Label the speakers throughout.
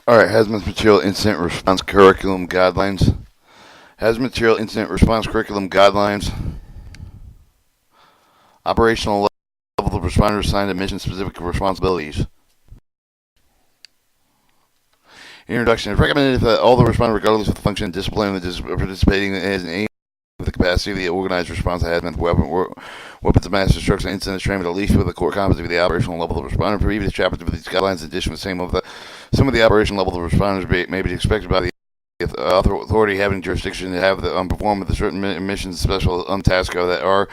Speaker 1: Alright, Hazmat Material Incident Response Curriculum Guidelines. Hazmat Material Incident Response Curriculum Guidelines. Operational level of responders assigned to mission-specific responsibilities. Introduction. It's recommended that all the responders, regardless of the function and discipline, participating in any with the capacity of the organized response to hazmat weapons of mass destruction incidents trained at least with the core competency of the operational level of the responder. Previous chapters of these guidelines, in addition to some of the operational level of responders may be expected by the authority having jurisdiction to have perform with certain missions, special tasks that are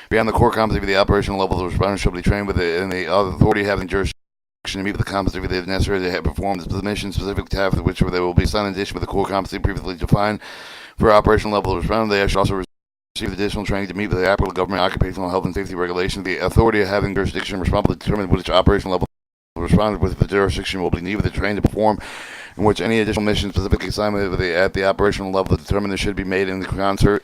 Speaker 1: beyond the core competency of the operational level of the responder shall be trained with it, and the authority having jurisdiction to meet with the competency if necessary to have performed the mission specific task which they will be assigned in addition with the core competency previously defined for operational level of responder. They should also receive additional training to meet with the applicable government occupational health and safety regulation. The authority having jurisdiction responsible to determine which operational level of responder with the jurisdiction will be needed to train to perform, in which any additional mission specifically assigned at the operational level to determine should be made in the concert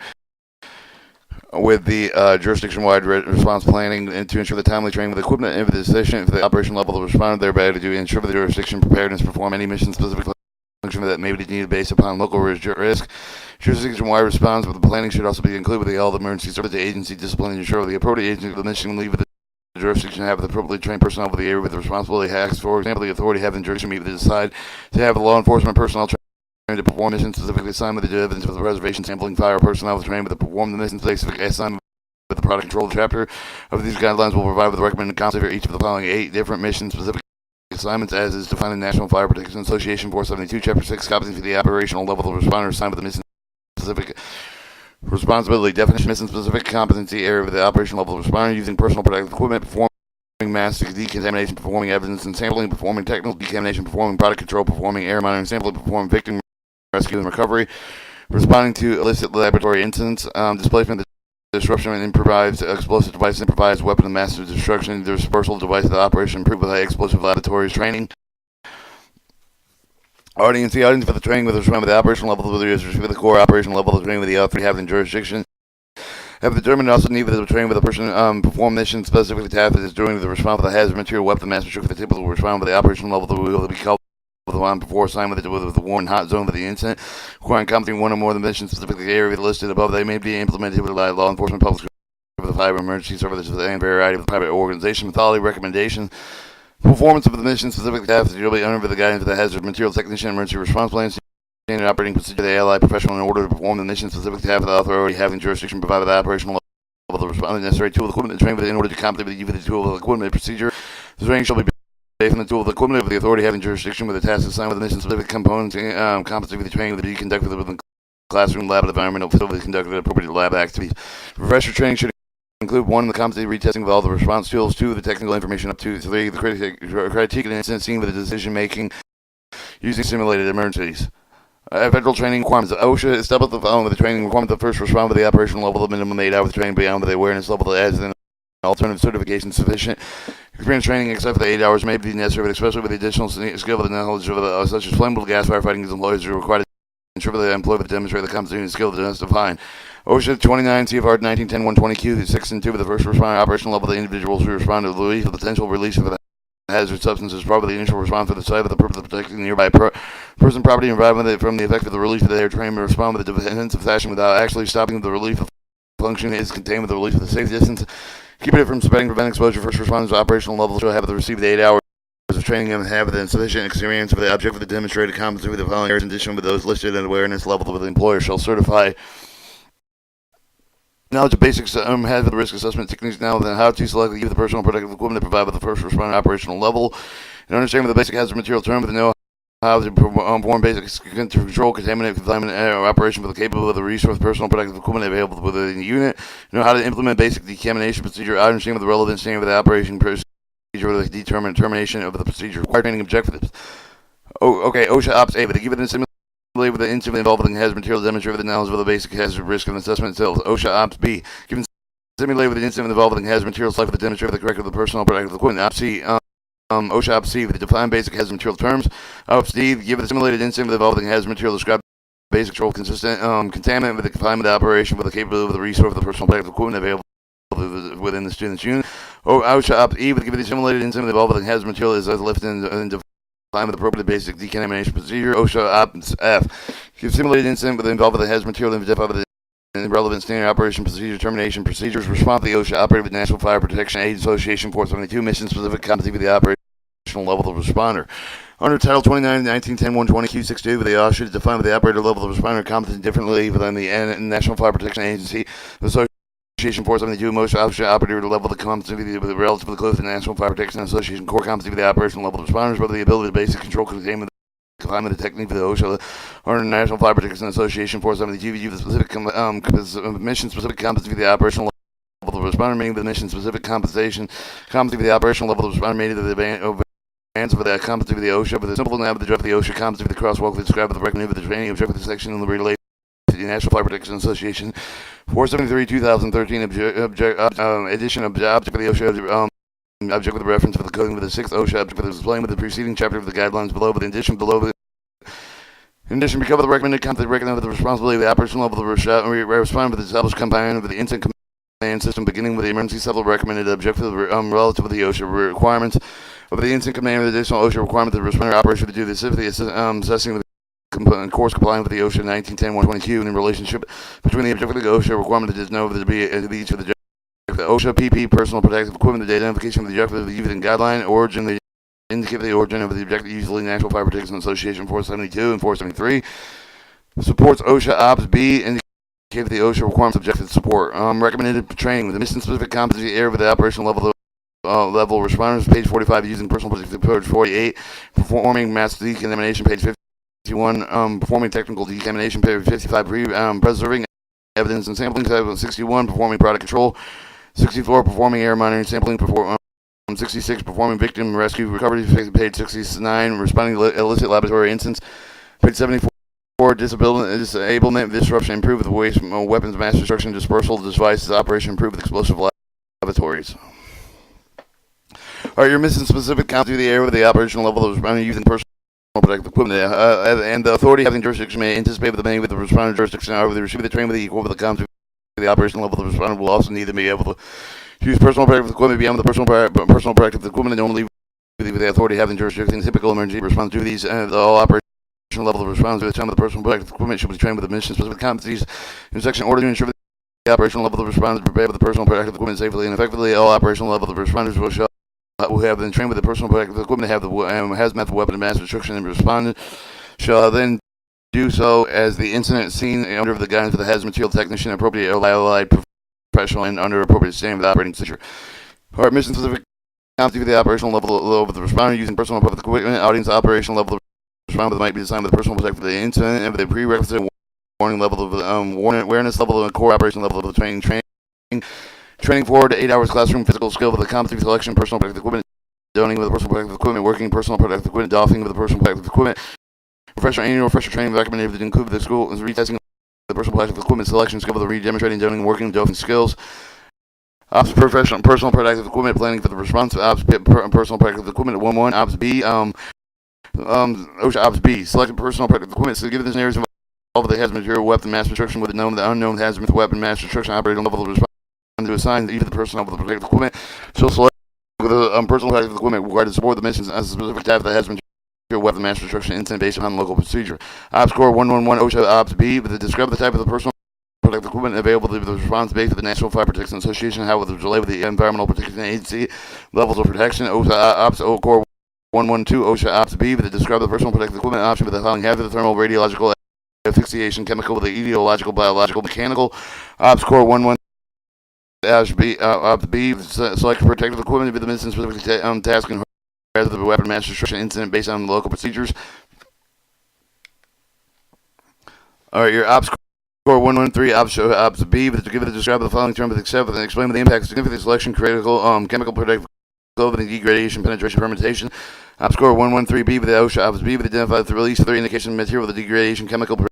Speaker 1: with the jurisdiction-wide response planning and to ensure the timely training with equipment and the sufficient for the operational level of responder, thereby to ensure the jurisdiction preparedness to perform any mission-specific function that may be needed based upon local risk. Jurisdiction-wide response with the planning should also be included with all the emergency service agency discipline and ensure the appropriate agency of the mission leave with the jurisdiction to have the appropriately trained personnel for the area with the responsibility hacks. For example, the authority having jurisdiction meet to decide to have the law enforcement personnel trained to perform missions specifically assigned with the evidence of the reservation sampling fire personnel trained with the perform the mission specific assignment with the product control chapter of these guidelines will provide with the recommended concept for each of the following 8 different mission specific assignments as is defined in National Fire Protection Association 472 Chapter 6 competency for the operational level of responder assigned with the mission specific responsibility definition. Mission specific competency area of the operational level of responder using personal protective equipment, performing mass decontamination, performing evidence and sampling, performing technical decontamination, performing product control, performing air monitoring, sampling, performing victim rescue and recovery, responding to illicit laboratory incidents, displacement, disruption and improvised explosive device, improvised weapon of mass destruction, dispersal device of the operation, improved with high explosive laboratories training. Audience for the training with the operational level of the core operational level of training with the authority having jurisdiction. Have determined also need for the training with a person perform mission specifically task that is during the response of the hazard material weapon of mass destruction for the typical response with the operational level that will be called with the one before assigned with the warning hot zone for the incident, requiring completing one or more of the missions specifically the area listed above. They may be implemented with law enforcement, public for the fire emergency services and variety of the private organization methodology recommendation. Performance of the mission specifically tasks will be under the guidance of the hazard material technician emergency response plan. Standard operating procedure of the allied professional in order to perform the mission specifically to have the authority having jurisdiction provided the operational level of the responder necessary tool equipment and training in order to completely use the tool of equipment procedure. The training shall be based on the tool of equipment of the authority having jurisdiction with the task assigned with the mission specific components competency with the training to be conducted within classroom lab environmental facility conducted appropriate lab activities. Refresher training should include 1. The competency retesting of all the response tools, 2. The technical information up to 3. The critique and incident scene with the decision making using simulated emergencies. Federal training requirements. OSHA established the following with the training requirement to first respond with the operational level of minimum 8 hours training beyond the awareness level as an alternative certification sufficient. Experience training except for the 8 hours may be necessary, but especially with the additional skill of the knowledge of such as flammable gas firefighting as employees are required to ensure that they employ to demonstrate the competency and skill to justify. OSHA 29 CFR 1910-120Q 6 and 2 with the first responder operational level of the individuals who respond to the release of the potential release of the hazard substances, probably the initial response to the site for the purpose of protecting the nearby person, property, and environment from the effect of the release of the air train to respond with a defensive fashion without actually stopping the relief of function is contained with the release of the safe distance. Keeping it from spreading, prevent exposure. First responders to operational level should have received 8 hours of training and have the sufficient experience for the object of the demonstrated competency with the following areas in addition with those listed at awareness level with the employer shall certify. Knowledge of basics has the risk assessment techniques now then how to select the personal protective equipment to provide with the first responder operational level and understanding the basic hazard material term with the know how to perform basic control contaminant confinement operation with the capable of the resource personal protective equipment available within the unit. Know how to implement basic decontamination procedure. Understanding the relevant standard of the operation procedure with the determination of the procedure. Required training objectives. OSHA Ops A, but to give it a simulation with the incident involving hazard material to demonstrate the knowledge of the basic hazard risk and assessment itself. OSHA Ops B, given simulate with the incident involving hazard materials like for the demonstrate the correct of the personal protective equipment. Ops C, OSHA Ops C, with the defined basic hazard material terms. Ops D, give the simulated incident involving hazard material described basic control consistent contaminant with the confinement of the operation with the capability of the resource of the personal protective equipment available within the student's unit. OSHA Ops E, with the simulated incident involving hazard material is lifted and with appropriate basic decontamination procedure. OSHA Ops F. Give simulated incident with involved with the hazmat material identified with the relevant standard operation procedure, termination procedures. Response to the OSHA operated with National Fire Protection Aid Association 472. Mission specific competency with the operational level of responder. Under Title 29, 1910-120 Q62, with the OSHA is defined with the operator level of responder competency differently within the National Fire Protection Agency. The Association 472, most OSHA operator level of the competency with the relatively close to the National Fire Protection Association core competency with the operational level of responders, whether the ability to basic control containment climate technique for the OSHA or the National Fire Protection Association 472 view the specific mission specific competency for the operational level of responder, meaning the mission specific competency for the operational level of responder, meaning the advance for the competency for the OSHA, for the simple nav of the draft of the OSHA competency for the crosswalk described with the recommended for the training object for the section in the related to the National Fire Protection Association 473 2013 edition of the object for the OSHA object with a reference for the coding with the 6th OSHA object for the displaying with the preceding chapter of the guidelines below, but in addition because of the recommended content recommended with the responsibility of the operational level of the respond with the established component of the incident command system, beginning with the emergency level recommended objective relative to the OSHA requirements of the incident command with the additional OSHA requirement, the responder operation to do this if the assessing the course complying with the OSHA 1910-122 and in relationship between the objective of the OSHA requirement that is known to be each of the OSHA PP personal protective equipment, the identification of the objective of the use and guideline, origin, the indicate the origin of the objective, usually National Fire Protection Association 472 and 473. Supports OSHA Ops B, indicate the OSHA requirements objective support. Recommended training with the mission specific competency area with the operational level responders, page 45, using personal protective approach 48, performing mass decontamination, page 51, performing technical decontamination, page 55, preserving evidence and sampling, 61, performing product control, 64, performing air monitoring, sampling, 66, performing victim rescue recovery, page 69, responding to illicit laboratory incidents, page 74, disablement, disruption, improve with waste, weapons, mass destruction, dispersal, devices, operation, improve with explosive laboratories. Alright, your mission specific competency of the area with the operational level of responding using personal protective equipment, and the authority having jurisdiction may anticipate with the many with the responder jurisdiction, however, they receive the training with the equal with the competency of the operational level of the responder will also need to be able to use personal protective equipment beyond the personal protective equipment and only with the authority having jurisdiction. Typical emergency response duties and all operational level of response at the time of the personal protective equipment should be trained with the mission specific competencies in section order to ensure that the operational level of responders is prepared with the personal protective equipment safely and effectively. All operational level of responders will have been trained with the personal protective equipment to have the hazmat weapon of mass destruction and responders shall then do so as the incident scene under the guidance of the hazmat material technician, appropriate allied professional, and under appropriate standard of the operating procedure. All right, mission specific competency for the operational level of the responder using personal protective equipment. Audience operational level of the responder might be designed with the personal protective of the incident and with the prerequisite warning level of the awareness level of the core operation level of the training 4 to 8 hours classroom physical skill with the competency selection, personal protective equipment, donating with the personal protective equipment, working personal protective equipment, doffing with the personal protective equipment. Annual refresher training recommended to include the school is retesting the personal protective equipment selection skill with the demonstrating, donating, working, doffing skills. Ops professional personal protective equipment planning for the response. Ops personal protective equipment 1-1. Ops B OSHA Ops B selected personal protective equipment. So given this areas involved with the hazmat material weapon mass destruction with the known the unknown hazmat weapon mass destruction operating level of response to assign either the personnel with the protective equipment. So select with the personal protective equipment required to support the missions as a specific type of the hazmat weapon mass destruction incident based upon local procedure. Ops Core 111 OSHA Ops B with the describe the type of the personal protective equipment available to the response base of the National Fire Protection Association, how with the relay with the Environmental Protection Agency levels of protection. OSHA Ops Core 112 OSHA Ops B with the describe the personal protective equipment option with the following hazard, thermal, radiological, asphyxiation, chemical, with the etiological, biological, mechanical. Ops Core 112 Ops B select protective equipment with the mission specific task and of the weapon mass destruction incident based on the local procedures. Alright, your Ops Core 113 Ops B to give it a describe the following term with except and explain the impact of significant selection, critical chemical protective clothing, degradation, penetration, fermentation. Ops Core 113B with the OSHA Ops B with identify the release of the indication of material with the degradation, chemical protective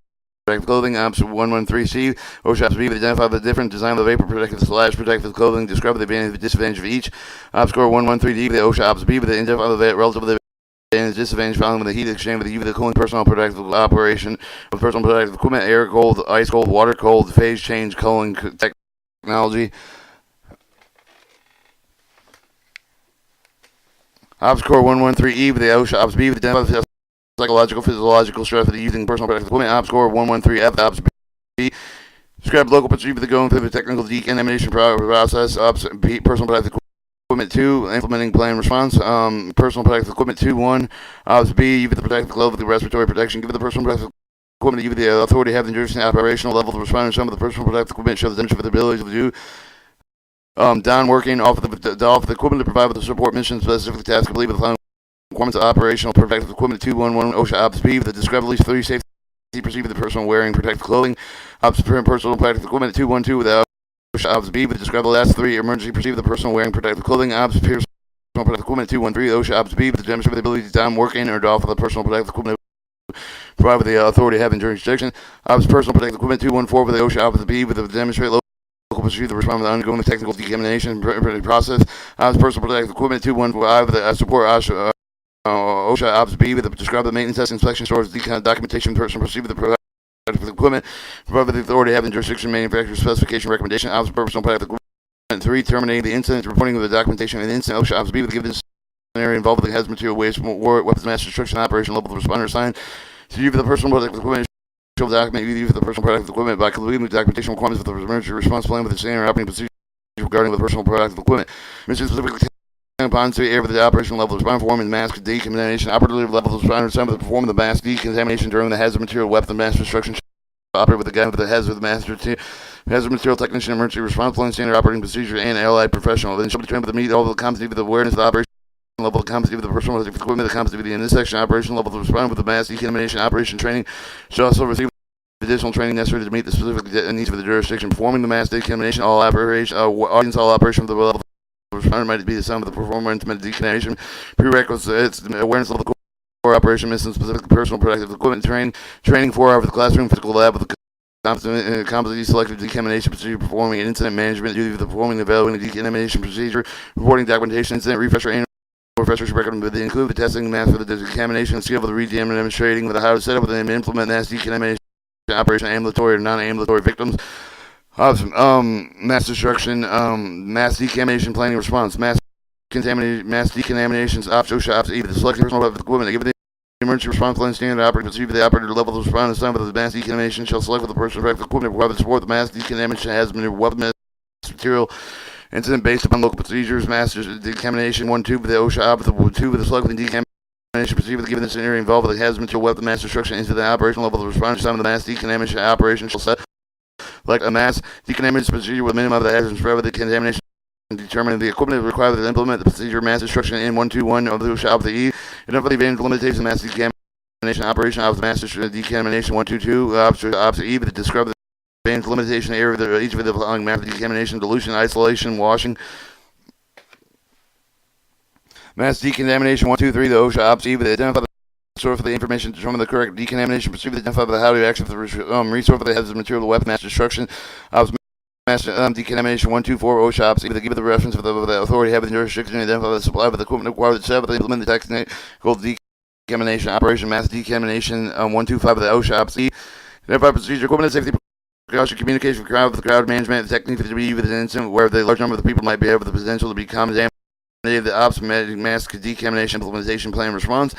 Speaker 1: clothing. Ops 113C OSHA Ops B with identify the different design of the vapor protective / protective clothing, describe the advantage and disadvantage of each. Ops Core 113D with the OSHA Ops B with the identify the relative advantage and disadvantage following with the heat exchange with the UV, the cooling, personal protective operation of personal protective equipment, air cold, ice cold, water cold, phase change, cooling technology. Ops Core 113E with the OSHA Ops B with the psychological, physiological stress for the using personal protective equipment. Ops Core 113F, Ops B. Describe local procedure for the going through the technical decontamination process. Ops B, personal protective equipment 2, implementing plan response. Personal protective equipment 2-1. Ops B, with the protective glove with the respiratory protection. Give the personal protective equipment to give the authority to have the jurisdiction operational level to respond to some of the personal protective equipment show the demonstration for the ability to do. Don working off of the equipment to provide with the support mission specific task complete with the following requirements of operational protective equipment 211 OSHA Ops B with the describe at least 3 safety procedure with the personal wearing protective clothing. Ops personal protective equipment 212 with the OSHA Ops B with the describe the last 3 emergency procedure with the personal wearing protective clothing. Ops personal protective equipment 213 OSHA Ops B with the demonstrate with the ability to Don working or off of the personal protective equipment provide with the authority to have in jurisdiction. Ops personal protective equipment 214 with the OSHA Ops B with the demonstrate local procedure to respond to the ongoing technical decontamination process. Ops personal protective equipment 215 with the support OSHA Ops B with the describe the maintenance test inspection stores documentation personal procedure with the protective equipment provide with the authority to have in jurisdiction manufacturer specification recommendation. Ops personal protective equipment 3 terminating the incident reporting of the documentation of the incident. OSHA Ops B with the given scenario involved with the hazmat material waste war weapons mass destruction operation level of responder assigned to you for the personal protective equipment. Document you for the personal protective equipment by completing the documentation requirements for the emergency response plan with the standard operating procedure regarding the personal protective equipment. Mission specifically upon to air with the operational level of response performing mass decontamination, operative level of responder assignment to perform the mass decontamination during the hazard material weapon mass destruction. Operate with the guy with the hazard material technician, emergency response plan, standard operating procedure, and allied professional. Then shall be trained with the meet all the competency with the awareness of the operation level of competency with the personal protective equipment, the competency in this section, operation level of respond with the mass decontamination operation training. Shall also receive additional training necessary to meet the specific needs of the jurisdiction. Performing the mass decontamination, all operation, all operation of the level of responder might be the sum of the performer intimate decontamination prerequisites, awareness level of the core operation, mission specific personal protective equipment training 4 hours of the classroom, physical lab with the competency selective decontamination procedure, performing an incident management duty for performing the evaluating the decontamination procedure, reporting documentation, incident refresher, and refresher should recommend they include the testing math for the decontamination and skill of the demonstrating with how to set up and implement mass decontamination operation ambulatory or non-ambulatory victims. Mass destruction, mass decontamination planning response, mass decontaminations, OSHA Ops E, the selection of personal equipment, give the emergency response plan standard operating procedure, the operator level of response assigned with the mass decontamination shall select with the personal protective equipment required to support the mass decontamination hazmat weapon material incident based upon local procedures. Mass decontamination 1-2 with the OSHA Ops 2 with the select with the decontamination procedure given the scenario involved with the hazmat material weapon mass destruction into the operational level of response assigned with the mass decontamination operation shall set like a mass decontamination procedure with minimum of the hazard spread with the contamination determining the equipment required to implement the procedure mass destruction in 121 of the OSHA Ops E. Enough of the event limitations of mass decontamination operation of the mass decontamination 122 Ops E with the describe the advanced limitation area of each of the following mass decontamination, dilution, isolation, washing. Mass decontamination 123 the OSHA Ops E with the identify the source for the information to determine the correct decontamination procedure, identify the how to action for the resource for the hazard material, the weapon mass destruction. Mass decontamination 124 OSHA Ops E with the give the reference for the authority having the jurisdiction to identify the supply of the equipment required to set up and implement the technical decontamination operation. Mass decontamination 125 of the OSHA Ops E. Identify procedure, equipment, and safety precaution, communication with the crowd management, the technique to be with an incident where the large number of the people might be have the potential to be contaminated. The Ops mass decontamination implementation plan response.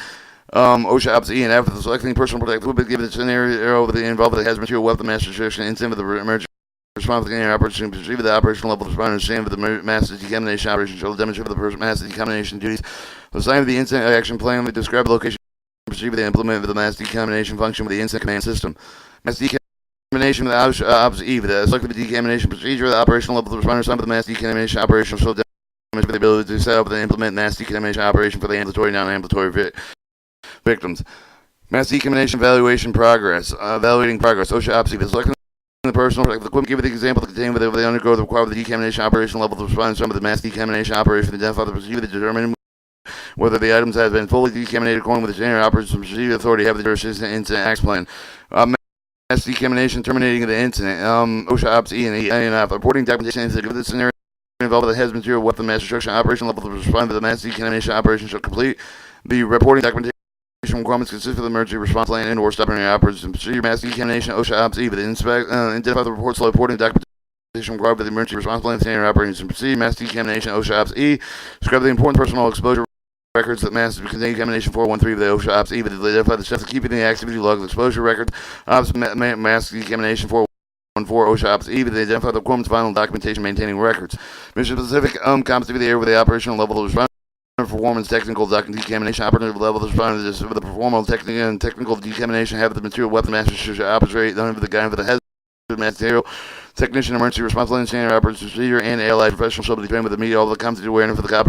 Speaker 1: OSHA Ops E and F for the selecting personal protective equipment given the scenario with the involved with the hazard material weapon mass destruction incident with the emergency response to the operation procedure with the operational level of responder understand with the mass decontamination operation shall demonstrate with the mass decontamination duties. The sign of the incident action plan with describe the location procedure with the implement with the mass decontamination function with the incident command system. Mass decontamination with the OSHA Ops E with the selected decontamination procedure with the operational level of responder sign with the mass decontamination operation shall with the ability to set up and implement mass decontamination operation for the ambulatory and non-ambulatory victims. Mass decontamination evaluation progress. Evaluating progress. OSHA Ops E with selecting the personal protective equipment, give the example contained whether they undergo the required the decontamination operation level of response with the mass decontamination operation to identify the procedure to determine whether the items have been fully decontaminated according with the standard operation procedure authority have the jurisdiction incident action plan. Mass decontamination terminating the incident. OSHA Ops E and F reporting documentation incident give the scenario involved with the hazmat material weapon mass destruction operation level of response to the mass decontamination operation shall complete. The reporting documentation requirements consist of the emergency response plan and or stopping operation procedure mass decontamination OSHA Ops E with identify the reports reporting documentation required by the emergency response plan standard operations and procedure mass decontamination OSHA Ops E describe the important personal exposure records that mass contain contamination 413 of the OSHA Ops EVA. They identify the steps of keeping the activity log of exposure records. Ops mass contamination 414 OSHA Ops EVA. They identify the requirements, final documentation, maintaining records. Mission specific competency of the area with the operational level of response. Performance, technical decontamination, operative level, the responder with the performance, technical decontamination, have the material weapon master should operate under the guidance of the hazmat material technician, emergency response line, standard operations procedure, and allied professional shall be trained with the media all the competency awareness for the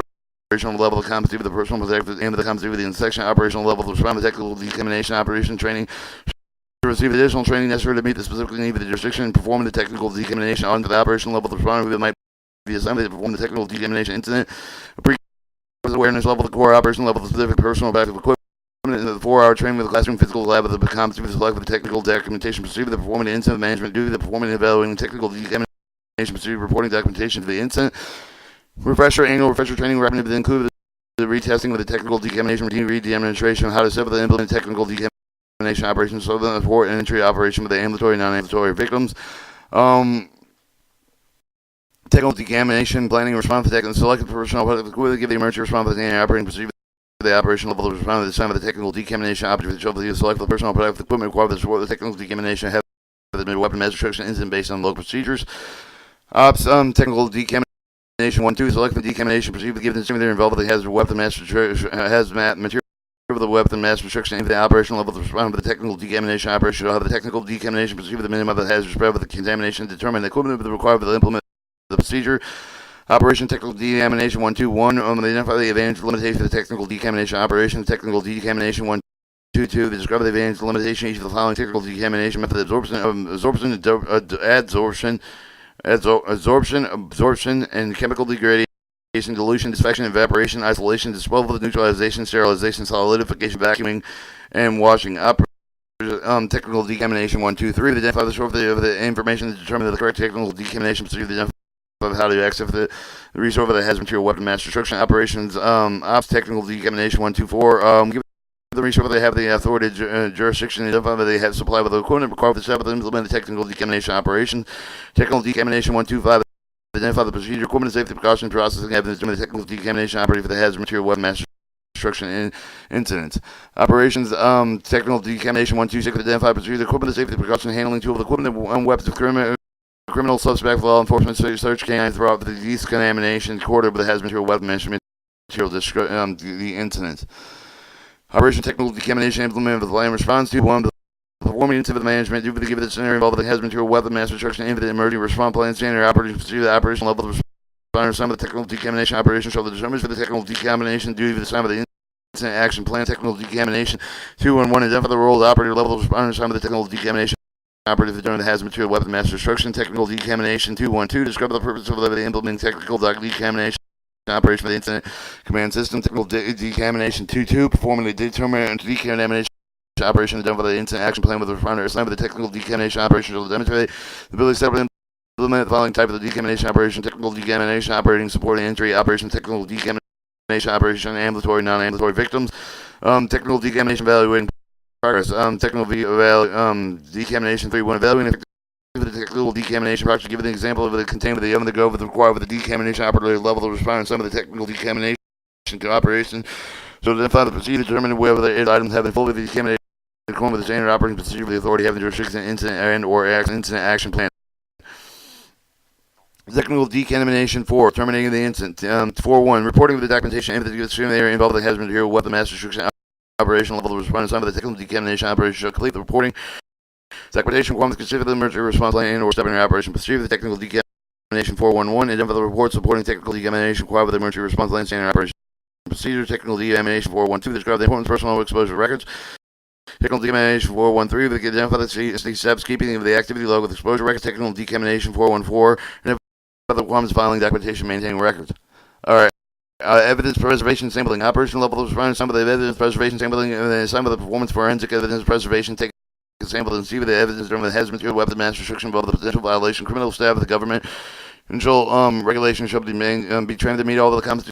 Speaker 1: operational level of competency with the personal protective and the competency with the inspection operational level to respond to technical decontamination operation training. To receive additional training necessary to meet the specific need of the jurisdiction and performing the technical decontamination on the operational level to respond who might be assigned to perform the technical decontamination incident. Awareness level, the core operation level, the specific personal backup equipment, and the 4-hour training with the classroom physical lab of the competency with the select with the technical documentation procedure, the performing the incident management duty, the performing and evaluating technical decontamination procedure, reporting documentation for the incident, annual refresher training, rapid that include the retesting with the technical decontamination routine, demonstration of how to set up the implement technical decontamination operations, so the report and entry operation with the ambulatory and non-ambulatory victims. Technical decontamination, planning, response to technical selected personnel, give the emergency response to the operating procedure, the operation level of response to the time of the technical decontamination operative, the select the personnel, protect the equipment required to support the technical decontamination, have the weapon mass destruction incident based on local procedures. Ops, technical decontamination 1-2, select the decontamination procedure, give the instrument involved with the hazard weapon mass hazmat material of the weapon mass destruction into the operational level to respond to the technical decontamination operation, have the technical decontamination procedure, the minimum of the hazard spread with the contamination, determine the equipment required for the implement the procedure. Operation technical decontamination 121. Identify the advantage and limitation of the technical decontamination operation. Technical decontamination 122. Describe the advantage and limitation of each of the following technical decontamination method: absorption, and chemical degradation, dilution, disinfection, evaporation, isolation, disposal, neutralization, sterilization, solidification, vacuuming, and washing. Technical decontamination 123. Identify the source of the information to determine the correct technical decontamination procedure. Of how to access the resource that has material weapon mass destruction operations. Ops technical decontamination 124. Give the resource they have the authority jurisdiction identify that they have supplied with the equipment required for the step to implement the technical decontamination operation. Technical decontamination 125. Identify the procedure, equipment, safety, precaution, processing evidence during the technical decontamination operating for the hazard material weapon mass destruction incidents. Operations, technical decontamination 126. Identify procedure, equipment, safety, precaution, handling tool of the equipment, weapons of criminal suspect law enforcement search canines throughout the decontamination quarter with the hazard material weapon material the incident. Operation technical decontamination implemented with the line response to one performing incident management due to the given scenario involved with the hazard material weapon mass destruction into the emergency response plan standard operating procedure the operation level of responder some of the technical decontamination operation shall the determinants for the technical decontamination due to the time of the incident action plan technical decontamination 211 identify the role of the operator level of responder some of the technical decontamination operative determine the hazard material weapon mass destruction technical decontamination 212 describe the purpose of the implementing technical decontamination operation of the incident command system technical decontamination 22 performing the decontamination operation identify the incident action plan with the responder assigned with the technical decontamination operation to demonstrate the ability to separately implement the following type of the decontamination operation technical decontamination operating supporting entry operation technical decontamination operation ambulatory non-ambulatory victims technical decontamination evaluating progress. Technical decontamination 3-1 evaluating the technical decontamination project. Give an example of the containment of the oven to go with the required with the decontamination operator level to respond to some of the technical decontamination operation. So identify the procedure, determine whether the items have been fully decontaminated according with the standard operating procedure of the authority having jurisdiction incident and or incident action plan. Technical decontamination 4, terminating the incident. 4-1, reporting of the documentation and the area involved with the hazard material weapon mass destruction operational level of response time of the technical decontamination operation shall complete the reporting. Documentation requirements consider the emergency response line and or step in operation procedure the technical decontamination 411 identify the report supporting technical decontamination required with the emergency response line standard operation procedure technical decontamination 412 describe the importance of personal exposure records. Technical decontamination 413 identify the steps keeping of the activity log with exposure records. Technical decontamination 414 identify the requirements filing documentation maintaining records. Alright. Evidence preservation sampling. Operational level of response. Some of the evidence preservation sampling. Some of the performance forensic evidence preservation. Take a sample and see the evidence during the hazard material weapon mass destruction involved the potential violation. Criminal staff of the government control regulations shall be trained to meet all the competencies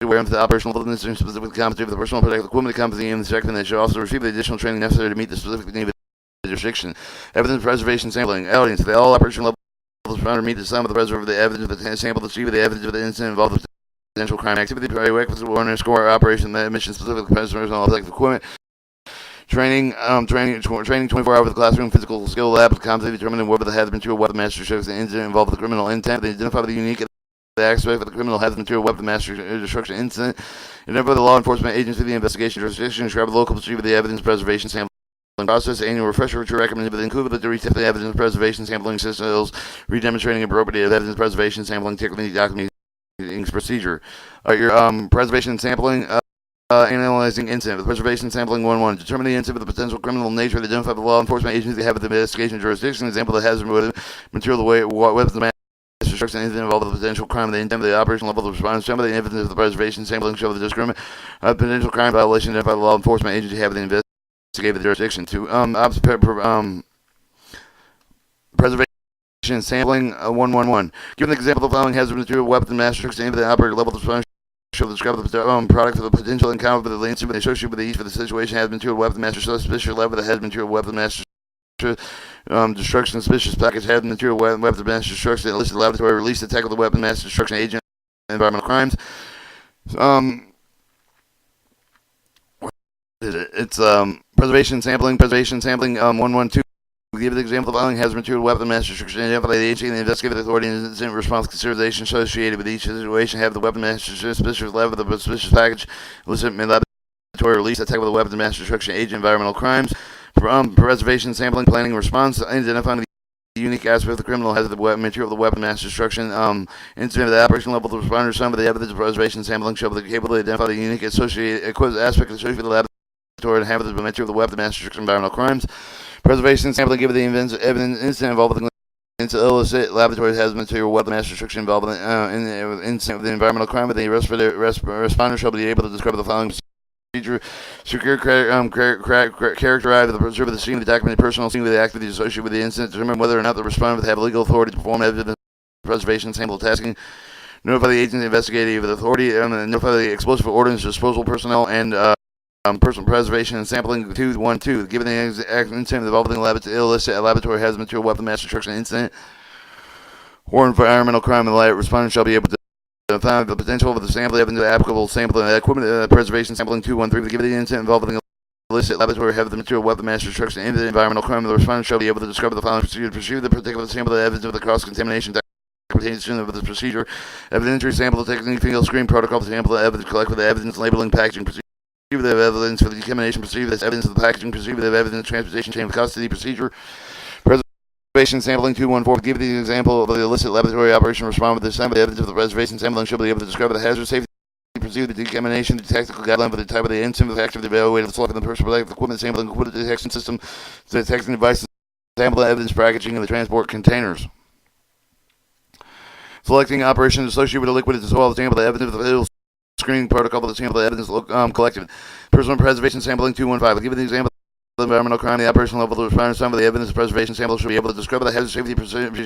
Speaker 1: aware of the operational level and specific competency of the personal protective equipment competency and the second they should also receive the additional training necessary to meet the specific need of the jurisdiction. Evidence preservation sampling. Audience. The all operational level responder meet the sum of the preserve of the evidence of the sample to see the evidence of the incident involved potential crime activity, prerequisites will underscore operation mission specific personal effective equipment. Training 24 hours of classroom physical skill lab competency determining whether the hazard material weapon master shows the incident involved the criminal intent. They identify the unique aspect of the criminal hazard material weapon master destruction incident. Identify the law enforcement agency, the investigation jurisdiction, describe the local procedure of the evidence preservation sampling process, annual refresher to recommend that include the retest the evidence preservation sampling systems, redemonstrating appropriate evidence preservation sampling technique documenting procedure. Your preservation sampling. Analyzing incident with preservation sampling 1-1. Determine the incident with the potential criminal nature. Identify the law enforcement agency that have the investigation jurisdiction. Example: the hazard material, the way weapons, the mass destruction incident involved with the potential crime, the intent, the operation level of response. Some of the evidence of the preservation sampling show the discriminant potential crime violation. Identify the law enforcement agency have the investigate the jurisdiction. Preservation sampling 1-1-1. Given the example of the following hazard material, weapons, and mass destruction incident, the operator level of response. Show describe the product of the potential encounter with the incident associated with the each for the situation has material weapon master suspicious level that has material weapon master destruction suspicious package has material weapon master destruction illicit laboratory release attack of the weapon master destruction agent environmental crimes. It's preservation sampling 1-1-2. Give the example of the following hazard material weapon mass destruction identify the agency and the investigative authority and incident response consideration associated with each situation have the weapon mass suspicious level of the suspicious package illicit laboratory release attack with the weapon mass destruction agent environmental crimes. Preservation sampling planning response identifying the unique aspect of the criminal hazard of the weapon material of the weapon mass destruction incident of the operation level of the responder. Some of the evidence of preservation sampling show the capability to identify the unique associated aspect associated with the laboratory and hazard of the material of the weapon mass destruction environmental crimes. Preservation sampling given the evidence incident involving the illicit laboratory has material weapon mass destruction involved in the incident of the environmental crime. But the responder shall be able to describe the following procedure: secure, characterize the preserve of the scene, the documented personal scene with the activities associated with the incident, determine whether or not the responder would have legal authority to perform evidence preservation sample tasking. Notify the agency investigative authority, notify the explosive ordnance disposal personnel and personal preservation and sampling 2-1-2. Given the incident involving illicit laboratory hazard material weapon mass destruction incident or environmental crime, the respondent shall be able to find the potential of the sample evidence of the applicable sample and equipment preservation sampling 2-1-3. Given the incident involving illicit laboratory hazard material weapon mass destruction and the environmental crime, the respondent shall be able to discover the following procedure to pursue the particular sample evidence of the cross-contamination documentation of this procedure, evidentiary sample technique, field screen protocol, sample evidence, collect with the evidence, labeling, packaging procedure. Of evidence for the decontamination procedure, this evidence of the packaging procedure, the evidence transportation chain of custody procedure, preservation sampling 2-1-4. Give the example of the illicit laboratory operation. Respond with the sample evidence of the preservation sampling shall be able to discover the hazard safety procedure, the decontamination, the tactical guideline for the type of the incident, the factor of the evaluated, the selecting the personal protective equipment, sampling, equipment detection system, the detection devices, sample evidence, packaging, and the transport containers. Selecting operations associated with a liquid as well as sample the evidence of the screening protocol for the sample evidence collected. Personal preservation sampling 2-1-5. Given the example of the environmental crime, the operational level of the responder, some of the evidence preservation sample should be able to describe the hazard safety procedure,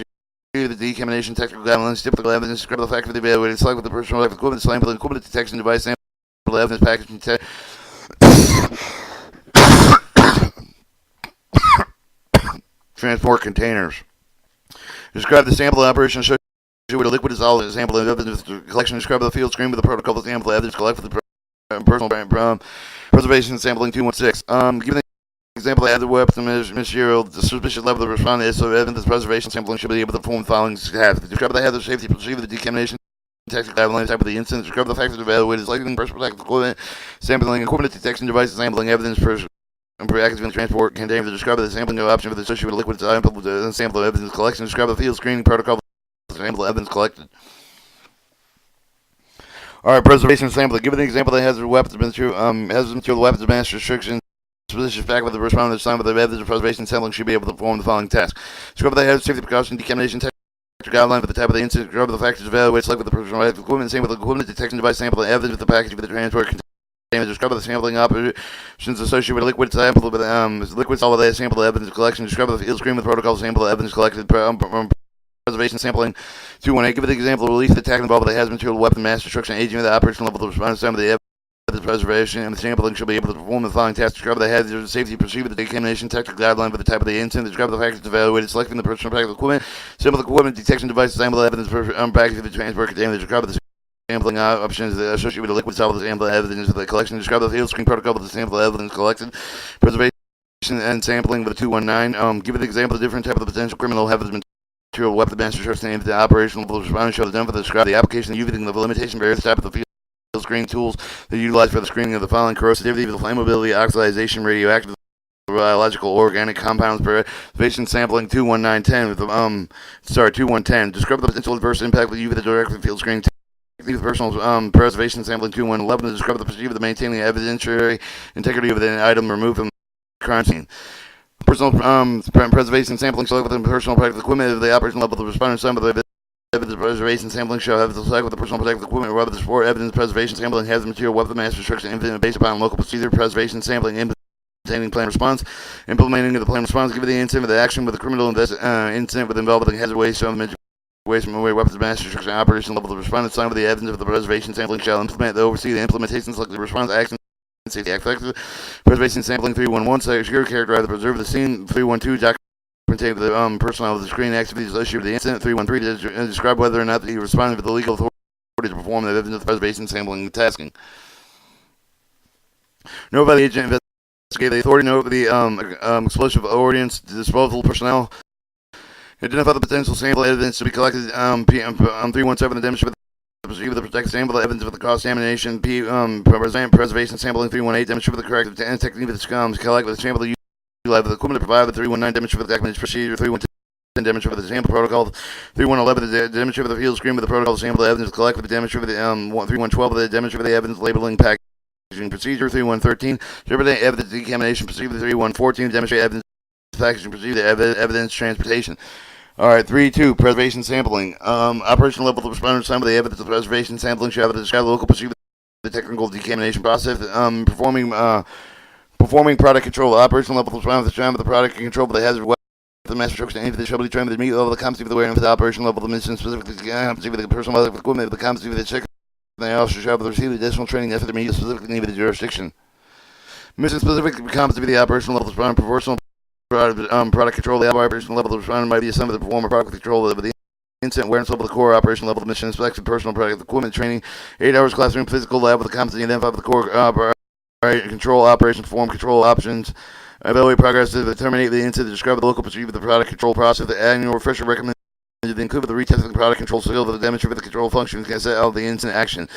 Speaker 1: the decontamination technical guidelines, typical evidence, describe the factor of the evaluated, select with the personal equipment, sample, equipment detection device, sample evidence packaging, transport containers. Describe the sample operation associated with a liquid dissolvent sample evidence collection. Describe the field screen with the protocol for sample evidence collect for the personal preservation sampling 2-1-6. Given the example of the weapon material, the suspicious level of respondent is so evidence preservation sampling should be able to perform the following tasks. Describe the hazard safety procedure, the decontamination technical guidelines, type of the incident. Describe the factors evaluated, selecting personal protective equipment, sampling, equipment detection devices, sampling evidence for active transport containers. Describe the sampling option for the associated with liquid sample evidence collection. Describe the field screening protocol for sample evidence collected. Alright, preservation sampling. Given the example that hazard weapons material weapons of mass restriction, suspicious fact with the respondent signed with the evidence of preservation sampling should be able to perform the following tasks. Describe the hazard safety precaution, decontamination technical guideline for the type of the incident. Describe the factors evaluated, select with the personal equipment, same with the equipment detection device, sample the evidence with the package for the transport containers. Describe the sampling operations associated with liquid sample with liquid solid sample evidence collection. Describe the field screen with protocol sample evidence collected. Preservation sampling 2-1-8. Give the example of release the attack involved with the hazard material weapon mass destruction agent at the operational level to respond to some of the evidence preservation and the sampling should be able to perform the following tasks. Describe the hazard safety procedure, the decontamination technical guideline for the type of the incident. Describe the factors evaluated, selecting the personal protective equipment, sample the equipment detection device, sample the evidence package for the transport container. Describe the sampling options associated with the liquid sample sample evidence of the collection. Describe the field screen protocol of the sample evidence collected. Preservation and sampling with the 219. Give an example of different type of the potential criminal evidence material weapon master search name, the operational responding show the done for the describe the application of using the limitation various type of the field screen tools that utilize for the screening of the following: corrosivity, the flammability, oxidization, radioactive, biological, organic compounds, preservation sampling 21910 with 2110. Describe the potential adverse impact with UV the direct field screening. Personal preservation sampling 2111 to describe the procedure of maintaining evidentiary integrity of the item removed from the crime scene. Personal preservation sampling select within personal protective equipment of the operational level of the responder. Some of the evidence preservation sampling show evidence select with the personal protective equipment or the support evidence preservation sampling has the material weapon mass restriction infinite based upon local procedure preservation sampling implementing plan response, implementing of the plan response, give the incident of the action with the criminal incident with involving hazard waste of waste from away weapons mass restriction operation level of the respondent signed with the evidence of the preservation sampling shall implement the oversee the implementation select the response action safety effective preservation sampling 311 secure characterize the preserve the scene 312 document the personnel of the screen activities associated with the incident 313 to describe whether or not he responded with the legal authority to perform the evidence of the preservation sampling tasking. Notify the agent investigate the authority note the explosive ordnance disposal personnel. Identify the potential sample evidence to be collected. 317 the demonstration of the protected sample, the evidence of the cross-examination. Preservation sampling 318 demonstrate the corrective technique of the collect with the sample. The the equipment to provide the 319 demonstrate the documentation procedure. 310 demonstrate the sample protocol. 3111 the demonstrate the field screen with the protocol sample the evidence collect with the demonstrate the 3112 the demonstrate the evidence labeling packaging procedure. 3113 demonstrate evidence decontamination procedure. 3114 demonstrate evidence packaging procedure. Evidence transportation. All right, 3-2, preservation sampling. Operational level of responder time with the evidence of preservation sampling shall describe the local procedure, the technical decontamination process, performing product control. Operational level of responder with the time with the product control with the hazard weapon, the master structure, and the shall be determined with the meet level of the competency of the wearing with the operational level of the mission, specifically the competency with the personal level of equipment, the competency with the check. They also shall receive additional training after the meet specifically needed the jurisdiction. Mission specific competency with the operational level of responder, personal product control, the operational level of the responder might be assigned to perform a product control of the incident awareness level of the core operational level of mission inspection, personal product equipment training, 8 hours classroom physical lab with the competency identified with the core control operations, perform control options, evaluate progress to determine the incident, describe the local procedure of the product control process, the annual refresher recommended to include with the retest of the product control skill for the demonstrate the control functions can set out the incident action.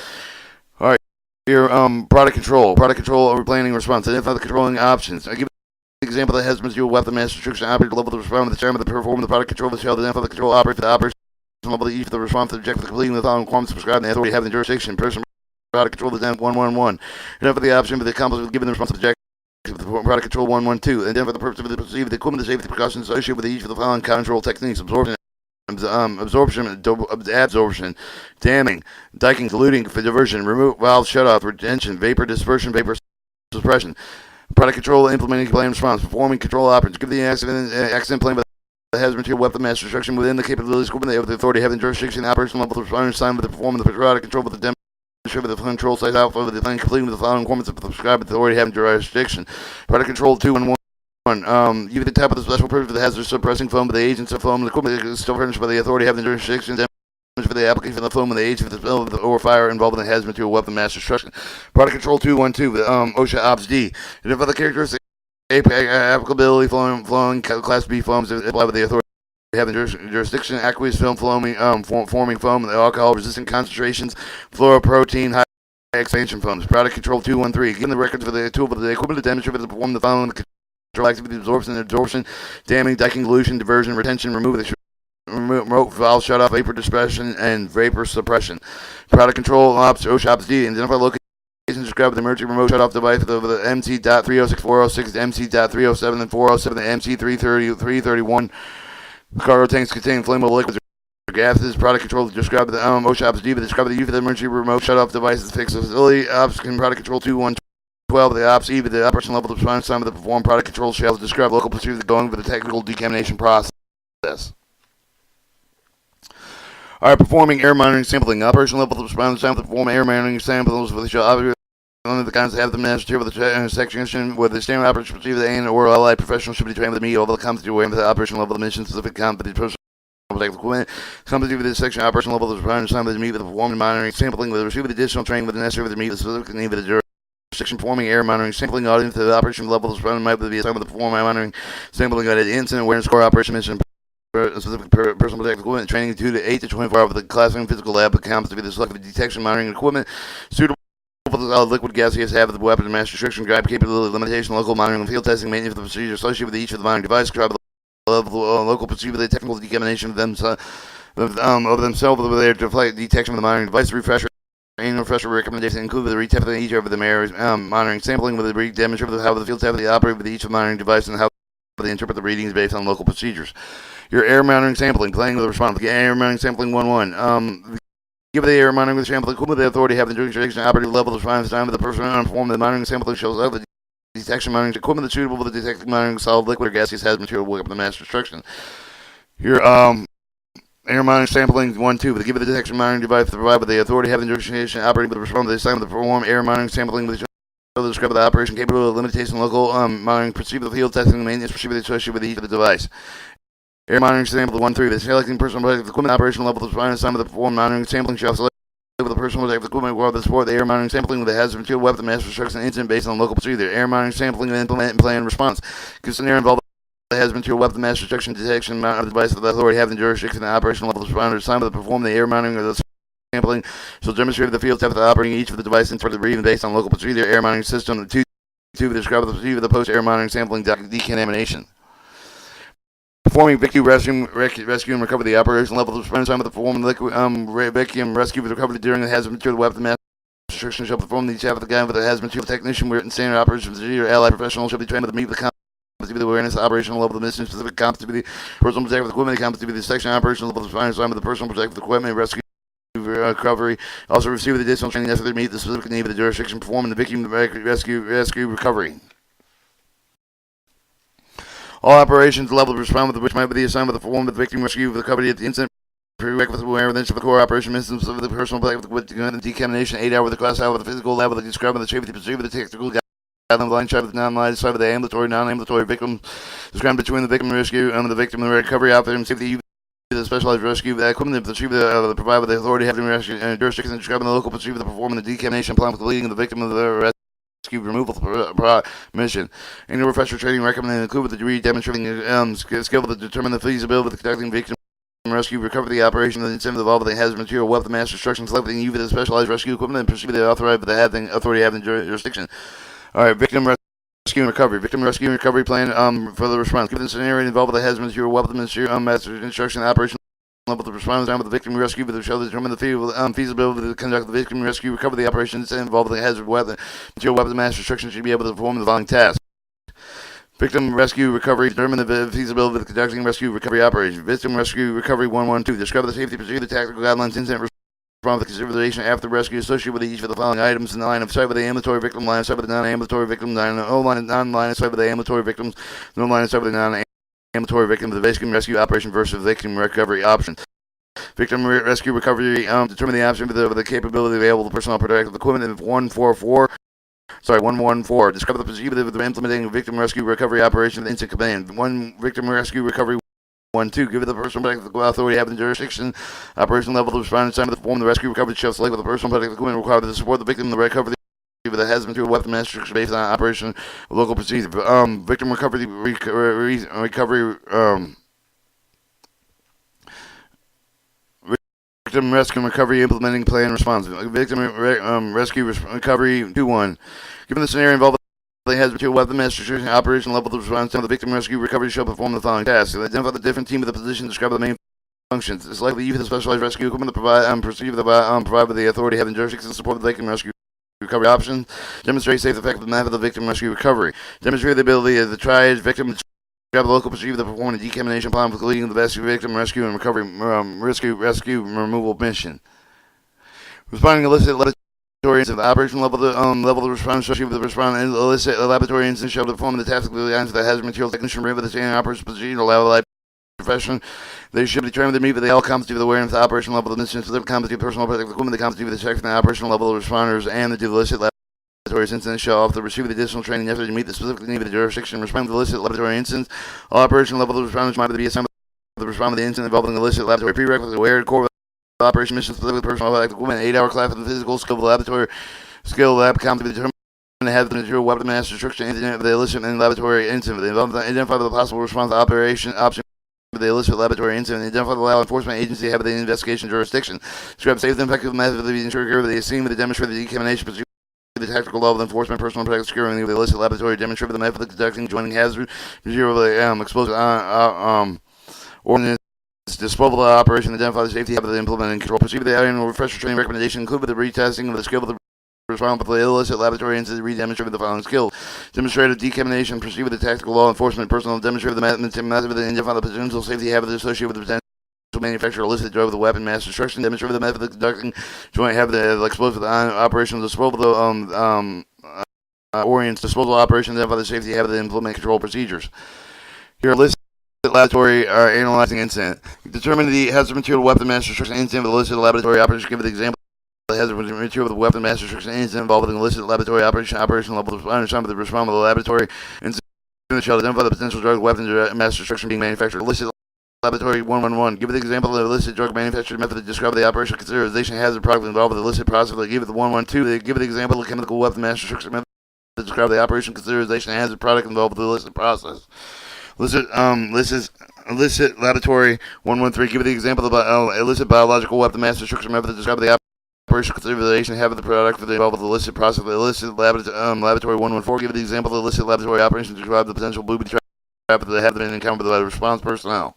Speaker 1: All right, here product control or planning response, identify the controlling options. I give example that has material weapon mass restriction operator level to respond with the chairman to perform the product control the shall identify the control operator for the operation level to each for the response to the object for completing the following requirements prescribed in the authority having the jurisdiction. Person product control the 111. Identify the option for the accomplishment given the response to the object for the product control 112. Identify the purpose of the procedure, the equipment, the safety precautions associated with each of the following control techniques: absorption, damming, diking, diluting, diversion, remove valve shutoff, retention, vapor dispersion, vapor suppression. Product control, implementing plan response, performing control operations, give the accident plan with the hazard material weapon mass restriction within the capabilities equipment. They have the authority having jurisdiction, operational level of responders signed with the performance of the product control with the demonstration with the control site alpha with the plan completing with the following requirements of the prescribed authority having jurisdiction. Product control 211. Give the type of the special purpose for the hazard suppressing foam with the agents of foam. The equipment is still furnished by the authority having jurisdiction. For the application of the foam and the agent for the spill or fire involved in the hazard material weapon mass destruction. Product control 212, OSHA Ops D. Identify the characteristics, applicability, flowing Class B foams apply with the authority having jurisdiction, aqueous film, forming foam, the alcohol resistant concentrations, fluoroprotein, high expansion foams. Product control 213. Given the records for the tool for the equipment to demonstrate to perform the following control activity: absorption, damming, diking, dilution, diversion, retention, remove the remote valve shut off, vapor dispersion, and vapor suppression. Product control ops, OSHA Ops D. Identify locations described with the emergency remote shut off device of the MC.306.406, MC.307 and 407, the MC.331 cargo tanks containing flammable liquids or gases. Product control described with the OSHA Ops D. Describe the use of the emergency remote shut off devices to fix the facility. Ops can product control 2112, the ops E, the operation level of response time of the perform product control shall describe local procedures going for the technical decontamination process. All right, performing air monitoring sampling. Operational level of response time to perform air monitoring samples with the shall operate only the kinds that have the master with the section with the standard operation procedure and or allied professional should be trained with the meet all the competency way with the operational level of mission specific competency protective equipment, competency with this section, operational level of the responder assigned with the meet with the performing monitoring, sampling with the receiver, additional training with the necessary with the meet, the specific need with the jurisdiction, performing air monitoring, sampling audience to the operation level of the responder might be assigned with the performing monitoring, sampling at incident awareness core operation mission, specific personal protective equipment, training 2 to 8 to 24 hours with the classroom physical lab, competency with the selective detection monitoring equipment, suitable for the solid liquid gaseous have the weapon and mass restriction, drive capability, limitation, local monitoring, field testing, maintenance of the procedure associated with each of the monitoring devices, local procedure, the technical decontamination of themselves with their detection of the monitoring device, refresher, annual refresher recommendation include the retesting each of the areas, monitoring, sampling with the demonstrate how the field test they operate with each of the monitoring device and how they interpret the readings based on local procedures. Your air monitoring sampling, playing with the response. Air monitoring sampling 1-1. Give the air monitoring with the sample equipment the authority have the jurisdiction operative level to find the time of the person inform the monitoring sampling shows up the detection monitoring equipment that's suitable for the detecting monitoring solid liquid or gaseous hazmat material will up the mass destruction. Your air monitoring sampling 1-2 with give the detection monitoring device to provide with the authority having the jurisdiction operating with the response to the assignment to perform air monitoring sampling with the describe the operation capable of limitation local monitoring procedure the field testing and maintenance procedure associated with each of the device. Air monitoring sample 1-3 the selecting personal protective equipment operational level to find assignment to perform monitoring sampling shall select with the personal protective equipment while the support the air monitoring sampling with the hazardous material weapon mass destruction incident based on local procedure. Air monitoring sampling and implement and plan response. Consider involved the hazardous material weapon mass destruction detection of the device of the authority having the jurisdiction and operational level responder assignment to perform the air monitoring of the sampling shall demonstrate the field test of operating each of the devices for the reading based on local procedure. Air monitoring system 2 describe the procedure of the post air monitoring sampling decontamination. Performing vacuum rescue and recovery the operation level of response time with the performing vacuum rescue with recovery during the hazard material weapon mass destruction shall perform the chaff of the guy with the hazard material technician where standard operation procedure allied professional shall be trained with the meet with the competency with the awareness operational level of the mission specific competency with the personal protective equipment competency with the section operational level of response time with the personal protective equipment rescue recovery also receive the additional training necessary to meet the specific need of the jurisdiction performing the vacuum rescue recovery. All operations level to respond with which might be the assignment of the form of the victim rescue recovery at the incident prerequisite awareness of the core operation instance of the personal protective decontamination 8 hour with the class hour with the physical level that describing the safety procedure with the technical guideline line side with the non-line side with the ambulatory non-ambulatory victim described between the victim rescue and the victim and the recovery outfit and safety the specialized rescue equipment the provide with the authority having rescue and jurisdiction describing the local procedure the performing the decontamination plan with the leading of the victim of the rescue removal mission. Annual refresher training recommended include with the degree demonstrating skill to determine the feasibility of the conducting victim rescue, recover the operation of the incentive involved with the hazardous material, weapon mass destruction, selecting you with the specialized rescue equipment, and proceed with the authority having jurisdiction. All right, victim rescue and recovery. Victim rescue and recovery plan for the response. Given the scenario involved with the hazardous material, weapon mass destruction operation. Level the response time with the victim rescue with the show to determine the feasibility to conduct the victim rescue, recover the operations involved with the hazard weapon, material weapon mass destruction should be able to perform the following tasks. Victim rescue recovery, determine the feasibility of the conducting rescue recovery operation. Victim rescue recovery 112, describe the safety procedure, the tactical guidelines, incident response, the consideration after rescue associated with each of the following items in the line of sight with the ambulatory victim, line of sight with the non-ambulatory victim, line of sight with the ambulatory victims, no line of sight with the non-ambulatory victim, the victim rescue operation versus victim recovery option. Victim rescue recovery, determine the option for the capability available to personnel protective equipment in 114. Describe the procedure of implementing victim rescue recovery operation with instant command. 1 victim rescue recovery 1-2. Give the personal protective authority having the jurisdiction, operation level to respond to perform the rescue recovery shall select with the personal protective equipment required to support the victim in the recovery with the hazmat material weapon mass destruction based on operation of local procedure. Victim recovery Victim rescue and recovery implementing plan response. Victim rescue recovery 2-1. Given the scenario involved with the hazmat material weapon mass destruction operation level to response time, the victim rescue recovery shall perform the following tasks. Identify the different team with the position, describe the main functions. It's likely you for the specialized rescue equipment to provide procedure provide with the authority having jurisdiction to support the victim rescue recovery options. Demonstrate safe effective method of the victim rescue recovery. Demonstrate the ability of the triad victim grab the local procedure to perform a decontamination plan for leading the victim rescue and recovery rescue removal mission. Responding to illicit laboratory incident. The operation level of response associated with the responding illicit laboratory incident shall perform the task of the lines of the hazard material technician with the standard operation procedure to allow the life profession. They should be trained to meet with the all competency of the awareness of the operational level of the mission, specific competency of personal protective equipment, the competency of the section, the operational level of responders, and the illicit laboratory incidents shall offer receive the additional training necessary to meet the specific need of the jurisdiction. Respond to the illicit laboratory incidents. All operational level of responders might be assigned the respond to the incident involving illicit laboratory prerequisites, aware, core operation mission, specifically personal equipment, 8-hour class of the physical skill of the laboratory, skill lab count to be determined to have the material weapon mass destruction incident of the illicit and laboratory incident. They identify the possible response to operation option of the illicit laboratory incident. They identify the law enforcement agency have the investigation jurisdiction. Describe safe and effective method of the ensure the scene with the demonstrate the decontamination procedure. The tactical law of enforcement, personal protective security of the illicit laboratory, demonstrate the method of conducting, joining hazard, material of the explosive ordinance, disposal of the operation, identify the safety of the implement and control. Proceed with the annual refresher training recommendation, include with the retesting of the skill of the responsible for the illicit laboratory incident, redemonstrate the following skills. Demonstrate decontamination, proceed with the tactical law enforcement, personal, demonstrate the method of the identify the potential safety hazard associated with the potential manufacture illicit drug with the weapon mass destruction, demonstrate the method of conducting joint have the explosive operational disposal orients disposal operation, identify the safety have the implement control procedures. Here, illicit laboratory analyzing incident. Determine the hazard material weapon mass destruction incident with illicit laboratory operation. Give the example. The hazard material with the weapon mass destruction incident involving illicit laboratory operation level of the respond with the laboratory incident shall identify the potential drug weapon mass destruction being manufactured. Illicit laboratory 111. Give the example of the illicit drug manufacturing method to describe the operation consideration hazard product involved with illicit process. Give it the 112. Give the example of the chemical weapon mass destruction method to describe the operation consideration hazard product involved with the illicit process. Illicit laboratory 113. Give the example of the illicit biological weapon mass destruction method to describe the operation consideration have the product involved with the illicit process. The illicit laboratory 114. Give the example of the illicit laboratory operation to describe the potential booby trap that have been encountered by the response personnel.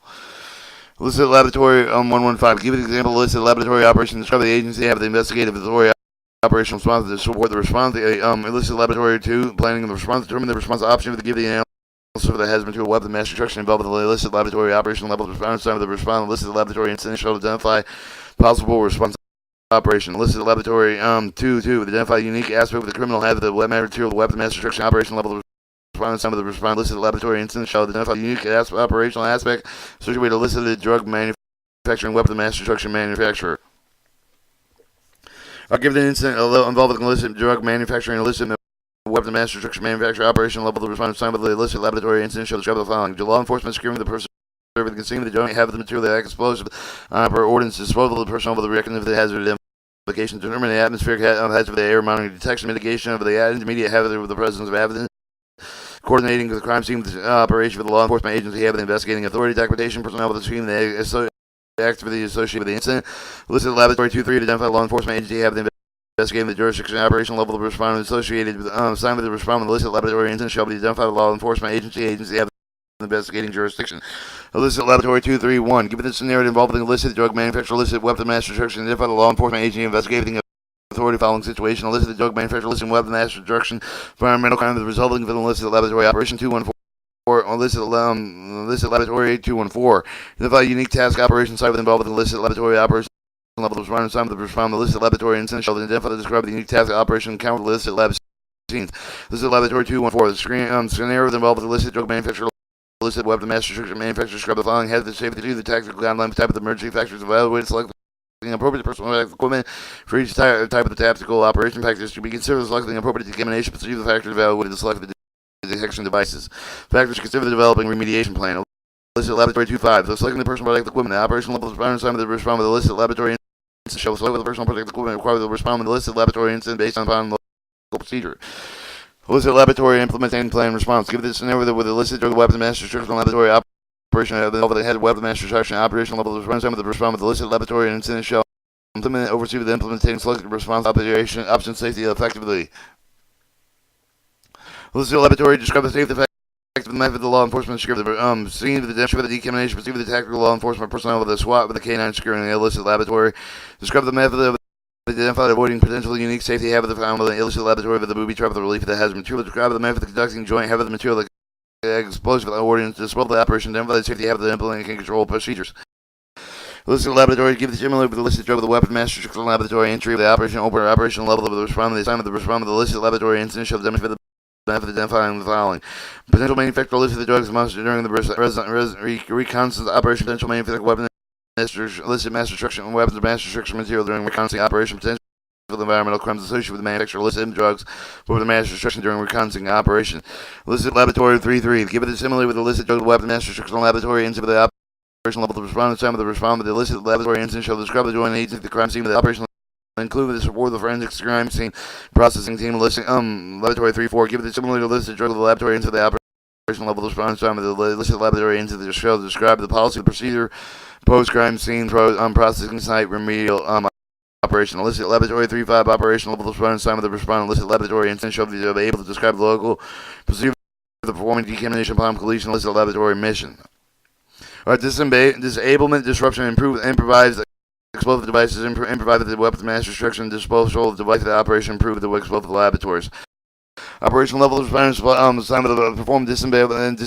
Speaker 1: Illicit laboratory 115. Give the example of illicit laboratory operation to describe the agency have the investigative authority operational response to support the response. Illicit laboratory 2. Planning the response. Determine the response option to give the analysis of the hazard material weapon mass destruction involved with the illicit laboratory operation level of response time of the response. Illicit laboratory incident shall identify possible response operation. Illicit laboratory 2. Identify unique aspect of the criminal hazard of the material weapon mass destruction operation level of response time of the response. Illicit laboratory incident shall identify unique operational aspect associated with illicit drug manufacturing weapon mass destruction manufacturer. I'll give the incident involving illicit drug manufacturing illicit weapon mass destruction manufacturer operation level of response time of the illicit laboratory incident shall describe the following. Law enforcement securing the person serving the scene of the joint have the material that explosive per ordinance disposal of the personnel with the reckon of the hazard identification to determine the atmospheric hazard of the air monitoring detection mitigation of the intermediate hazard with the presence of evidence coordinating with the crime scene with the operation for the law enforcement agency have the investigating authority documentation personnel with the scene the activity associated with the incident. Illicit laboratory 2-3 to identify the law enforcement agency have the investigating the jurisdiction operation level of the respondent associated with signed with the respondent illicit laboratory incident shall be identified the law enforcement agency have the investigating jurisdiction. Illicit laboratory 231. Given the scenario involving illicit drug manufacture, illicit weapon mass destruction, identify the law enforcement agency investigating authority following situation. Illicit drug manufacture, illicit weapon mass destruction, environmental crime resulting from illicit laboratory operation 214. Illicit laboratory 214. Identify unique task operation site with involved with illicit laboratory operation level of response time of the respondent illicit laboratory incident shall identify the describe the unique task operation count with illicit lab scenes. Illicit laboratory 214. The scenario involved with illicit drug manufacture, illicit weapon mass destruction manufacturer describe the following hazard safety to the tactical guidelines type of the emergency factors evaluated select the appropriate personal equipment for each type of the tactical operation package to be considered selecting appropriate decontamination procedure the factors evaluated to select the detection devices. Factors to consider the developing remediation plan. Illicit laboratory 25. So selecting the personal protective equipment. The operational level of response time of the respond with illicit laboratory incident shall select the personal protective equipment required to respond with illicit laboratory incident based upon local procedure. Illicit laboratory implementing plan response. Give this scenario with illicit drug weapon mass destruction laboratory operation over the head weapon mass destruction operational level of response time with the respond with illicit laboratory incident shall implement oversee the implementing selected response operation option safety effectively. Illicit laboratory describe the safety effect of the method of the law enforcement security scene with the demonstration of the decontamination proceed with the tactical law enforcement personnel with the SWAT with the K9 securing the illicit laboratory. Describe the method of identify avoiding potential unique safety habit of found with the illicit laboratory with the booby trap with the relief of the hazard material. Describe the method of conducting joint habit of the material the explosive ordinance disposal the operation identify the safety habit of the implementing and control procedures. Illicit laboratory give the similar with illicit drug with the weapon mass destruction laboratory entry of the operation open operational level of the respondent the assignment of the respondent with the illicit laboratory incident shall demonstrate the method of identifying the following. Potential manufacturer illicit the drugs must during the reconnaissance operation potential manufacturer weapon illicit mass destruction weapons of mass destruction material during reconnaissance operation potential environmental crimes associated with the manufacture of illicit drugs for the mass destruction during reconnaissance operation. Illicit laboratory 3-3. Give it similarly with illicit drug weapon mass destruction laboratory into the operational level of the respondent, time of the respondent, the illicit laboratory incident shall describe the joint agent, the crime scene of the operational include the support of the forensics crime scene processing team, listing laboratory 3-4, give it similarly to listed drug of the laboratory into the operational level of the response time of the illicit laboratory into the shall describe the policy, the procedure, post crime scene, processing site, remedial operation. Illicit laboratory 3-5, operational level of the response time of the respondent, illicit laboratory incident shall be able to describe the local procedure for the performing decontamination upon completion of illicit laboratory mission. Alright, disablement, disruption, improvised explosive devices, improvised the weapons mass destruction, disposal of device, the operation, improve the explosive laboratories. Operational level of response, time of the perform disablement,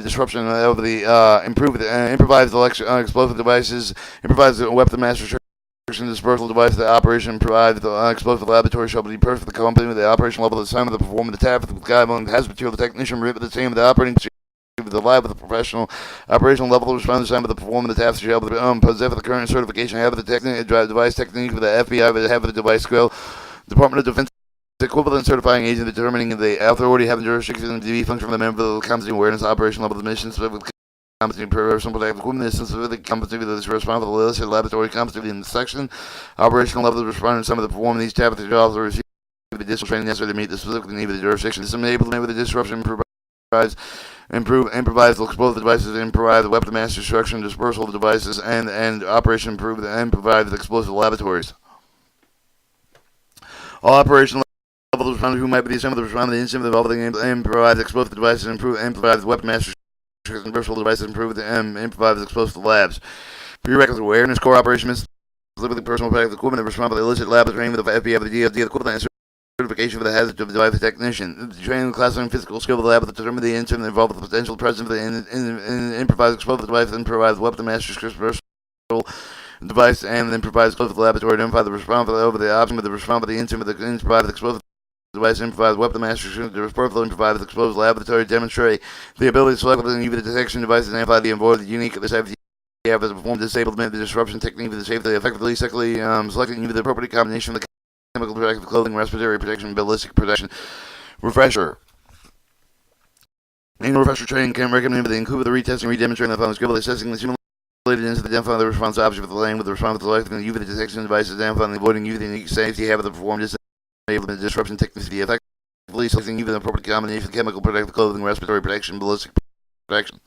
Speaker 1: disruption of the improvised explosive devices, improvised weapon mass destruction, dispersal device, the operation, provide the explosive laboratory shall be perfect the company with the operational level of the time of the performance, the tap, the guideline, has material, the technician, with the team, the operating the live with the professional operational level of response time of the performance, the task shall possess the current certification, have the device technique with the FBI, with have the device skill, Department of Defense equivalent certifying agent determining the authority having jurisdiction to be function from the member of the competency awareness operational level of the mission with competency personal protective equipment specific competency with this responsible for the illicit laboratory competency in the section operational level of responding some of the performing these type of jobs or receive the additional training necessary to meet the specific need of the jurisdiction. This enables them with the disruption provides improvise explosive devices, improvise weapon mass destruction, dispersal of devices, and operation improve and provide explosive laboratories. All operational level responders who might be the assembly of the responder, the incident involving improvised explosive devices, improvised weapon mass destruction, dispersal devices, improvised explosive labs. Prerequisite awareness, core operations, specifically personal protective equipment that respond to the illicit lab training with the FBI, the DOD, the equivalent certification for the hazard of the device technician. The training, class, and physical skill of the lab to determine the incident involved with the potential presence of the improvised explosive device, improvised weapon mass destruction device, and then improvised explosive laboratory. Identify the responsible over the option with the response of the incident with the improvised explosive device, improvised weapon mass destruction, the responsible improvised explosive laboratory. Demonstrate the ability to select the UV detection device and identify the avoid the unique the safety. Have to perform disablement, the disruption technique for the safety, effectively, selecting the appropriate combination of the chemical protective clothing, respiratory protection, ballistic protection. Refresher. Annual refresher training can recommend the include the retesting, redemonstrating the following skill, assessing the simulated incident, identifying the response option for the lane with the response to selecting the UV detection devices, identifying the avoiding UV unique safety, have to perform disablement, disruption technique to be effectively selecting UV the appropriate combination of chemical protective clothing, respiratory protection, ballistic protection.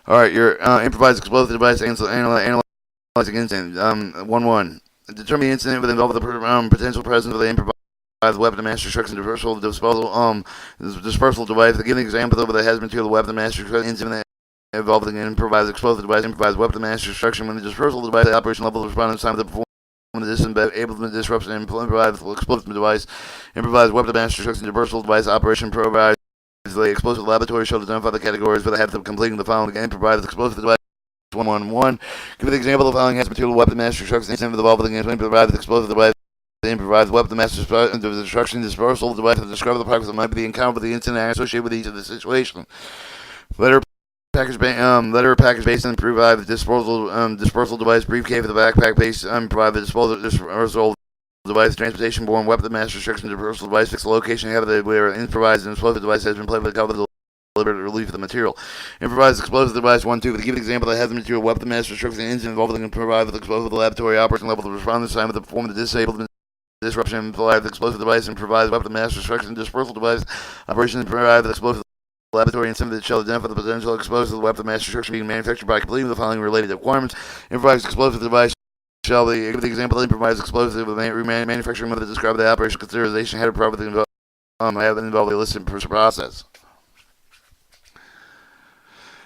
Speaker 1: Alright, your improvised explosive device analyzing incident. 1-1. Determine the incident with involved the potential presence of the improvised weapon of mass destruction, dispersal device. To give an example of the hazmat material, the weapon of mass destruction incident involving an improvised explosive device, improvised weapon of mass destruction. When the dispersal device, the operation level of response time of the performance disablement, disruption, improvised explosive device, improvised weapon of mass destruction, dispersal device, operation provides the explosive laboratory shall identify the categories for the have of completing the following improvised explosive device. 1-1-1. Give an example of the following hazmat material weapon mass destruction incident involving the improvised explosive device, improvised weapon mass destruction, dispersal device to describe the products that might be the encounter with the incident associated with each of the situation. Letter package based on improvised dispersal device, briefcase for the backpack based improvised dispersal device, transportation borne weapon mass destruction, dispersal device, fix the location where improvised and explosive device has been played with the cover deliberate relief of the material. Improvised explosive device 1-2. To give an example that has the material weapon mass destruction incident involving and provide with explosive laboratory operation level the respondent time of the performance the disabled disruption provide the explosive device and provide weapon mass destruction dispersal device operation provide the explosive laboratory incident that shall identify the potential explosive weapon mass destruction being manufactured by completing the following related requirements. Improvised explosive device shall be give the example of improvised explosive manufacturing method to describe the operation consideration had to properly involve the illicit process.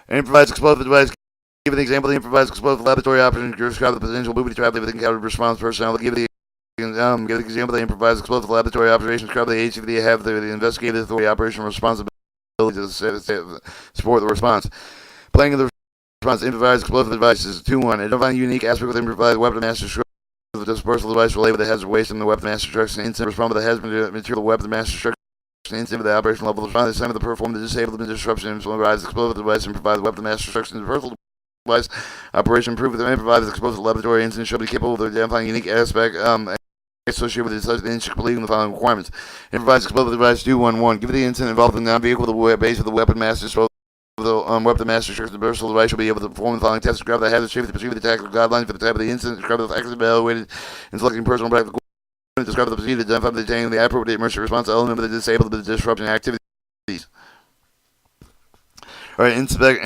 Speaker 1: Improvised explosive device. Give an example of the improvised explosive laboratory operation to describe the potential booby trap with encountered response personnel. Give the example of the improvised explosive laboratory operation. Describe the agency have the investigative authority operational responsibility to support the response. Playing of the response. Improvised explosive devices. 2-1. Identifying unique aspect of the improvised weapon mass destruction. The dispersal device related with the hazard waste and the weapon mass destruction. Incident respond with the hazard material weapon mass destruction. Incident with the operational level of response. Time of the perform the disablement disruption. Improvised explosive device. Improvised weapon mass destruction. Dispersal device. Operation improve with the improvised explosive laboratory incident shall be capable of identifying unique aspect associated with the incident completing the following requirements. Improvised explosive device 2-1-1. Give the incident involved in the non-vehicle the base of the weapon mass disposal the weapon master the versatile device will be able to perform the following tests: describe the hazard, shape, the procedure, the tactical guidelines for the type of the incident, describe the factors evaluated in selecting personal practical equipment, describe the procedure to identify the detaining the appropriate emergency response element of the disabled the disruption activities. All right, improvise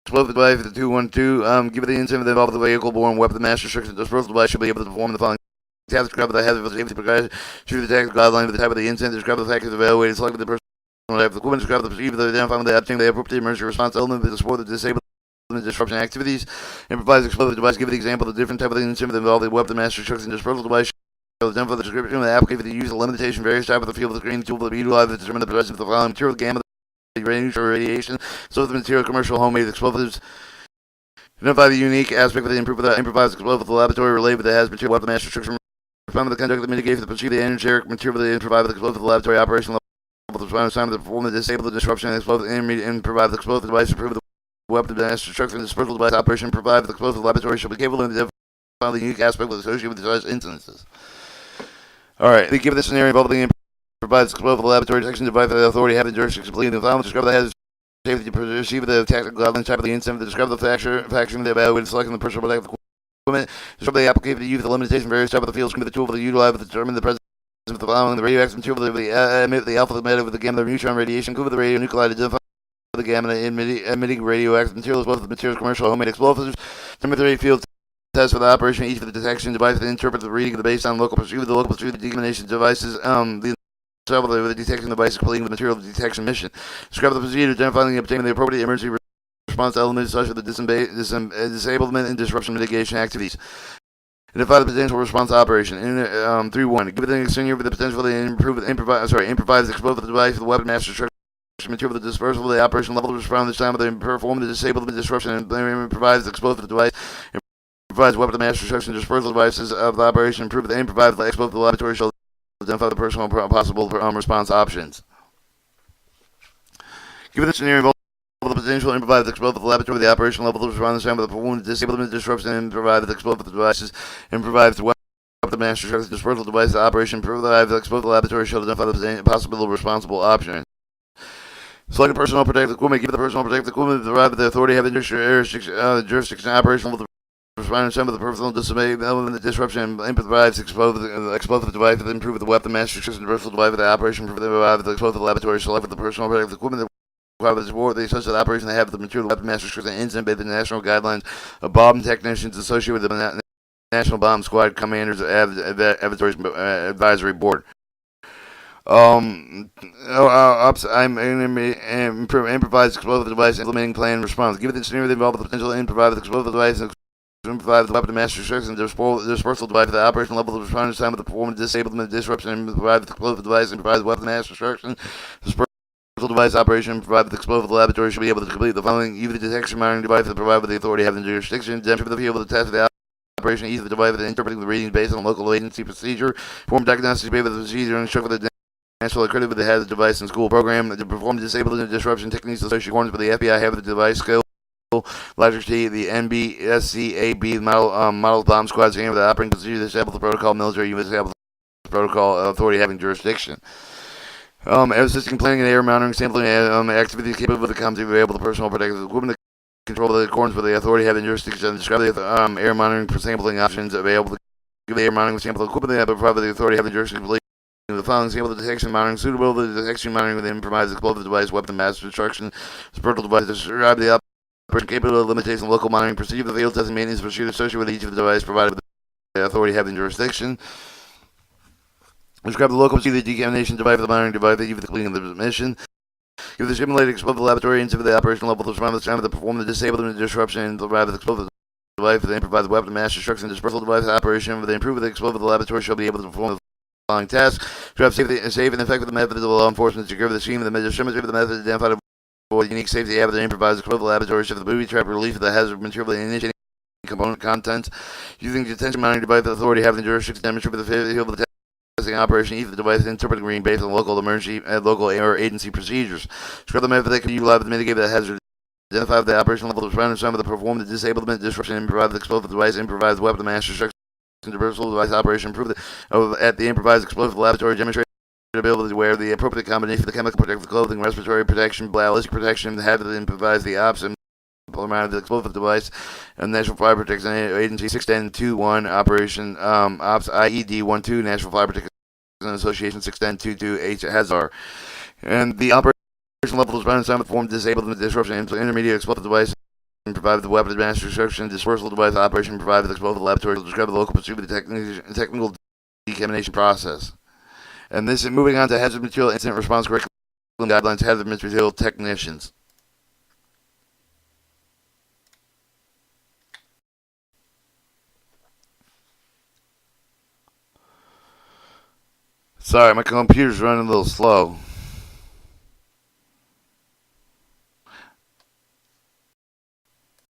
Speaker 1: explosive device for the 212. Give the incident that involved the vehicle-borne weapon master restriction. The explosive device should be able to perform the following tasks: describe the hazard, safety precautions, shoot the tactical guideline for the type of the incident, describe the factors evaluated, select the person. The equipment, describe the procedure for identifying the obtaining the appropriate emergency response element to support the disabled disruption activities. Improvise explosive device. Give the example of the different type of incident that involve the weapon master restriction. Disposal device. Identify the description of the application for the use of limitation, various type of the field of the screen tool to be utilized to determine the presence of the following material, gamma, the range or radiation, so the material, commercial, homemade explosives. Identify the unique aspect of the improvised explosive laboratory related with the hazard material weapon master restriction. Respond to the conduct of the mitigate for the procedure, the energetic material the improvised explosive laboratory operation level to respond to time to perform the disable the disruption and explosive intermediate and provide the explosive device to prove the weapon master destruction and dispersal device operation. Provide the explosive laboratory shall be capable of identifying the unique aspect associated with such instances. Alright, they give the scenario involving provides explosive laboratory detection device that the authority have the jurisdiction completing the following. Describe the hazard safety to receive the tactical guidelines type of the incident. Describe the faction the evaluated selecting the personal protective equipment. Describe the application to use the limitation various type of the fields. The tool for the utilize to determine the presence of the following: the radioactive material, the alpha, the beta, with the gamma, the neutron radiation, cool with the radionuclide, identify the gamma emitting radioactive materials, both the materials, commercial, homemade explosives. Number 3, field test for the operation, each for the detection device, to interpret the reading of the baseline local procedure, the local procedure, the decontamination devices, the detection device completing the material detection mission. Describe the procedure, identifying and obtaining the appropriate emergency response elements such as the disablement and disruption mitigation activities. Identify the potential response operation. 3.1. Give the senior with the potential to improvise the explosive device for the weapon master structure material for the dispersal of the operation level to respond this time with the perform the disablement disruption and improvise the explosive device. Provides weapon master destruction dispersal devices of the operation. Improve the improvised explosive laboratory shall identify the personal possible response options. Given the scenario involved the potential improvised explosive laboratory, the operation level to respond to the time with the performance disablement disruption and provide the explosive devices. Improvise the weapon master destruction dispersal device. The operation provide the explosive laboratory shall identify the possible responsible option. Select a personal protective equipment. Give the personal protective equipment the authority have the jurisdiction operation level. Respond to some of the personal disablement, the disruption, and provides explosive device to improve the weapon master destruction dispersal device for the operation. Provide the explosive laboratory. Select the personal protective equipment. The support the associated operation they have the material weapon master destruction incident by the national guidelines of bomb technicians associated with the National Bomb Squad Commanders Advisory Board. Improvised explosive device implementing plan response. Give the scenario that involves the potential improvised explosive device and improvise the weapon master destruction dispersal device at the operation level to respond to time with the performance disablement disruption and provide the explosive device and provide the weapon master destruction dispersal device operation. Provide the explosive laboratory should be able to complete the following: either the detection monitoring device that provide with the authority having the jurisdiction, demonstrate the field with the test of the operation, either the device that interpreting the readings based on local agency procedure, perform diagnostics based on the procedure, and instruct with the national accredited with the hazard device and school program to perform disablement and disruption techniques associated with the FBI have the device skill. Logic T, the NBSCAB model bomb squads aim with the operating procedure to establish the protocol, military units establish the protocol, authority having jurisdiction. Assisting planning and air monitoring, sampling activities capable of the competency available to personal protective equipment to control the accordance with the authority having jurisdiction. Describe the air monitoring for sampling options available to give the air monitoring sample equipment that provide the authority having jurisdiction. The following sample detection monitoring suitable to the detection monitoring with the improvised explosive device, weapon mass destruction, dispersal device. Describe the operation capable of limitation local monitoring procedure, the field testing maintenance procedure associated with each of the devices provided with the authority having jurisdiction. Describe the local procedure, the decontamination device, the monitoring device that you for the completing of the mission. Give the simulated explosive laboratory into the operational level to respond to the time of the perform the disablement disruption and provide the explosive device for the improvised weapon mass destruction dispersal device operation with the improved explosive laboratory shall be able to perform the following tasks: to have safe and effective method of law enforcement to secure the scene of the measure of the method identified for unique safety habit and improvised explosive laboratory shift the booby trap relief of the hazard material and initiating component contents using detention monitoring device the authority having the jurisdiction to demonstrate the field of the testing operation either the device interpreting green based on local emergency local or agency procedures. Describe the method that can be utilized to mitigate the hazard. Identify the operation level to respond to some of the perform the disablement disruption and provide the explosive device improvised weapon mass destruction dispersal device operation. Improve at the improvised explosive laboratory demonstrate ability to wear the appropriate combination of the chemical protective clothing, respiratory protection, ballistic protection, have to improvise the option amount of the explosive device, and National Fire Protection Agency 61021 Operation Ops IED 12 National Fire Protection Association 61022 Hazar. And the operation level response time form disabled the disruption intermediate explosive device and provide the weapons mass destruction dispersal device operation provide the explosive laboratory to describe the local pursuit of the technical decontamination process. And this is moving on to hazard material incident response curriculum guidelines, hazard material technicians. Sorry, my computer's running a little slow.